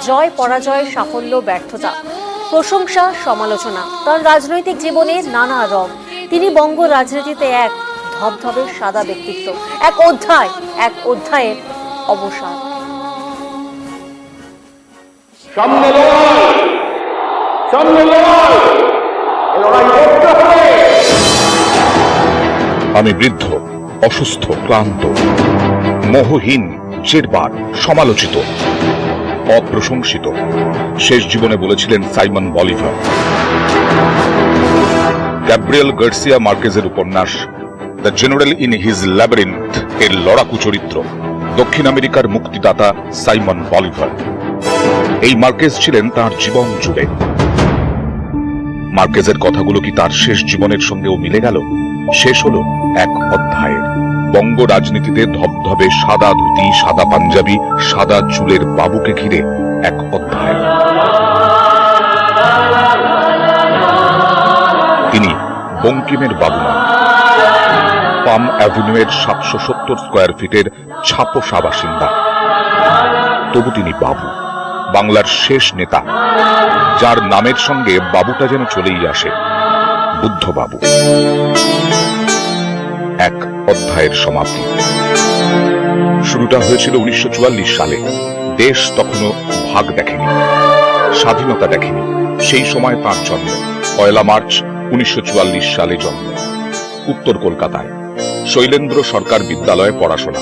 জয় পরাজয়, সাফল্য ব্যর্থতা, প্রশংসা সমালোচনা, তার রাজনৈতিক জীবনে নানা রং। তিনি বঙ্গ রাজনীতিতে এক ধবধবে সাদা ব্যক্তিত্ব, এক অধ্যায়ের অবসান। আমি বৃদ্ধ, অসুস্থ, ক্লান্ত, মোহহীন, জেরবার, সমালোচিত, অপ্রশংসিত, শেষ জীবনে বলেছিলেন সাইমন বলিভার। গ্যাব্রিয়েল গার্সিয়া মার্কেজের উপন্যাস the general in his labyrinth এর লড়াকু চরিত্র দক্ষিণ আমেরিকার মুক্তিদাতা সাইমন বলিভার। এই মার্কেজ ছিলেন তার জীবন জুড়ে। মার্কেজের কথাগুলো কি তার শেষ জীবনের সঙ্গেও মিলে গেল? শেষ হলো এক অধ্যায়ের। বঙ্গ রাজনীতিতে ধবধবে সাদা ধুতি, সাদা পাঞ্জাবি, সাদা চুলের বাবুকে ঘিরে এক অধ্যায়। তিনি বঙ্কিমের বাবু নন, পাম অ্যাভিনিউয়ের 770 স্কয়ার ফিটের ছাপোষা বাসিন্দা। তবু তিনি বাবু, বাংলার শেষ নেতা, যার নামের সঙ্গে বাবুটা যেন চলেই আসে, বুদ্ধবাবু। এক অধ্যায়ের সমাপ্তি। শুরুটা হয়েছিল 1944 সালে। দেশ তখনও ভাগ দেখেনি, স্বাধীনতা দেখেনি। সেই সময় তাঁর জন্ম 1 মার্চ 1944 সালে জন্ম, উত্তর কলকাতায়। শৈলেন্দ্র সরকার বিদ্যালয়ে পড়াশোনা,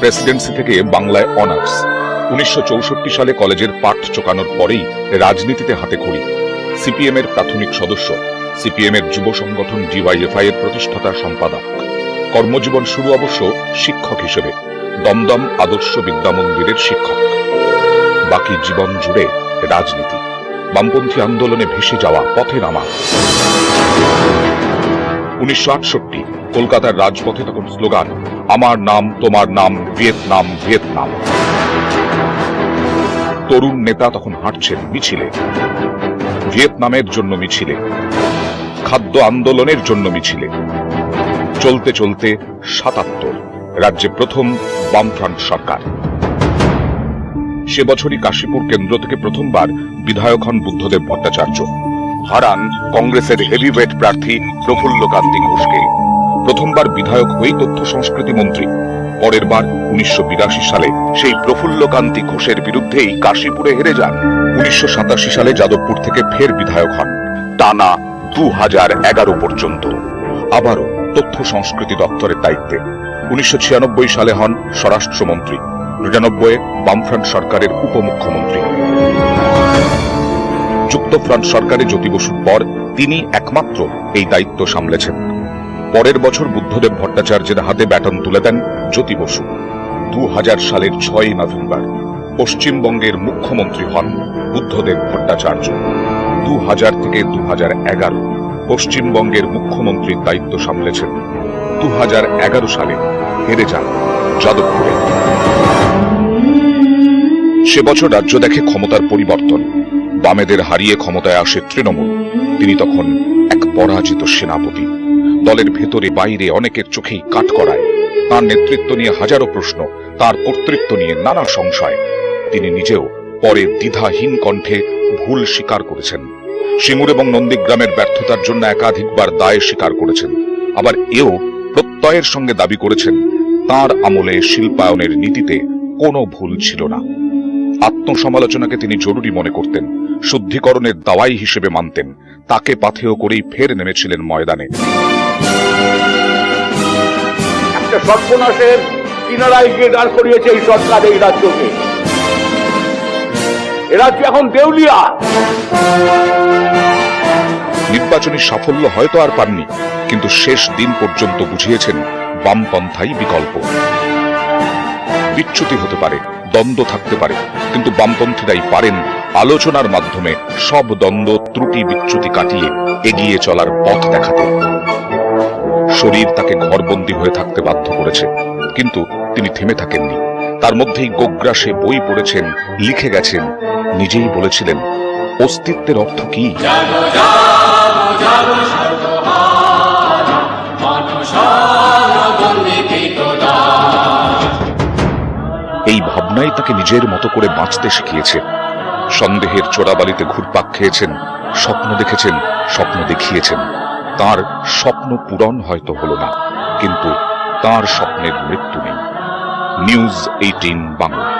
প্রেসিডেন্সি থেকে বাংলায় অনার্স। 1964 সালে কলেজের পাঠ চোকানোর পরেই রাজনীতিতে হাতে খড়ি। সিপিএম এর প্রাথমিক সদস্য, সিপিএম এর যুব সংগঠন ডিওয়াইএফআই এর প্রতিষ্ঠাতা সম্পাদক। কর্মজীবন শুরু অবশ্য শিক্ষক হিসেবে, দমদম আদর্শ বিদ্যা মন্দিরের শিক্ষক। বাকি জীবন জুড়ে রাজনীতি, বামপন্থী আন্দোলনে ভেসে যাওয়া, পথে নামা। 1968 কলকাতার রাজপথে তখন স্লোগান, আমার নাম তোমার নাম, ভিয়েতনাম ভিয়েতনাম। তরুণ নেতা তখন হাঁটছেন মিছিলে, ভিয়েতনামের জন্য মিছিলে, খাদ্য আন্দোলনের জন্য মিছিলে। চলতে চলতে 77 রাজ্যে প্রথম বামফ্রন্ট সরকার। সে বছরই কাশীপুর কেন্দ্র থেকে প্রথমবার বিধায়ক হন বুদ্ধদেব ভট্টাচার্য। হারান কংগ্রেসের হেভিওয়েট প্রার্থী প্রফুল্লকান্তি ঘোষকে। প্রথমবার বিধায়ক হয়ে তথ্য সংস্কৃতি মন্ত্রী। পরের বার 1982 সালে সেই প্রফুল্লকান্তি ঘোষের বিরুদ্ধেই কাশীপুরে হেরে যান। 1987 সালে যাদবপুর থেকে ফের বিধায়ক হন, টানা 2011 পর্যন্ত। আবারও তথ্য সংস্কৃতি দপ্তরের দায়িত্বে। 1996 সালে হন স্বরাষ্ট্রমন্ত্রী, 99 বামফ্রন্ট সরকারের উপমুখ্যমন্ত্রী। যুক্তফ্রন্ট সরকারে জ্যোতি বসুর পর তিনি একমাত্র এই দায়িত্ব সামলেছেন। পরের বছর বুদ্ধদেব ভট্টাচার্যের হাতে ব্যাটন তুলে দেন জ্যোতি বসু। 2000 সালের 6 নভেম্বর পশ্চিমবঙ্গের মুখ্যমন্ত্রী হন বুদ্ধদেব ভট্টাচার্য। 2000 থেকে 2011 পশ্চিমবঙ্গের মুখ্যমন্ত্রীর দায়িত্ব সামলেছেন। 2011 সালে হেরে যান যাদবপুরে। সে বছর রাজ্য দেখে ক্ষমতার পরিবর্তন, বামেদের হারিয়ে ক্ষমতায় আসে তৃণমূল। তিনি তখন এক পরাজিত সেনাপতি। দলের ভেতরে বাইরে অনেকের চোখেই কাঠ করায়। তার নেতৃত্ব নিয়ে হাজারো প্রশ্ন, তার কর্তৃত্ব নিয়ে নানা সংশয়। তিনি নিজেও পরে দ্বিধাহীন কণ্ঠে ভুল স্বীকার করেছেন। সিঙ্গুর এবং নন্দীগ্রামের ব্যর্থতার জন্য একাধিকবার দায় স্বীকার করেছেন। আবার এও প্রত্যয়ের সঙ্গে দাবি করেছেন তার আমলে শিল্পায়নের নীতিতে কোনো ভুল ছিল না। আত্মসমালোচনাকে তিনি জরুরি মনে করতেন, শুদ্ধিকরণের দাওয়াই হিসেবে মানতেন। তাকে পাথেয় করেই ফের নেমেছিলেন ময়দানে। একটা সর্বনাশের কিনারায় গিয়ে দাঁড় করিয়েছে এই সরকার এই রাজ্যকে। এ রাজ্য এখন দেউলিয়া। নির্বাচনী সাফল্য হয়তো আর পাননি, কিন্তু শেষ দিন পর্যন্ত বুঝিয়েছেন বামপন্থাই বিকল্প। বিচ্যুতি হতে পারে, দ্বন্দ্ব থাকতে পারে, কিন্তু বামপন্থীরাই পারেন আলোচনার মাধ্যমে সব দ্বন্দ্ব, ত্রুটি, বিচ্যুতি কাটিয়ে এগিয়ে চলার পথ দেখাতে। শরীর তাকে ঘরবন্দী হয়ে থাকতে বাধ্য করেছে, কিন্তু তিনি থেমে থাকেননি। তার মধ্যেই গোগ্রাসে বই পড়েছেন, লিখে গেছেন, নিজেই বলেছিলেন অস্তিত্বের অর্থ কি। এই ভাবনাই তাকে নিজের মতো করে বাঁচতে শিখিয়েছে। সন্দেহের চোরাবালিতে ঘুরপাক খেয়েছেন, স্বপ্ন দেখেছেন, স্বপ্ন দেখিয়েছেন। তার স্বপ্ন পূরণ হয়তো হলো না, কিন্তু তার স্বপ্নের মৃত্যু নেই। নিউজ 18 বাংলা।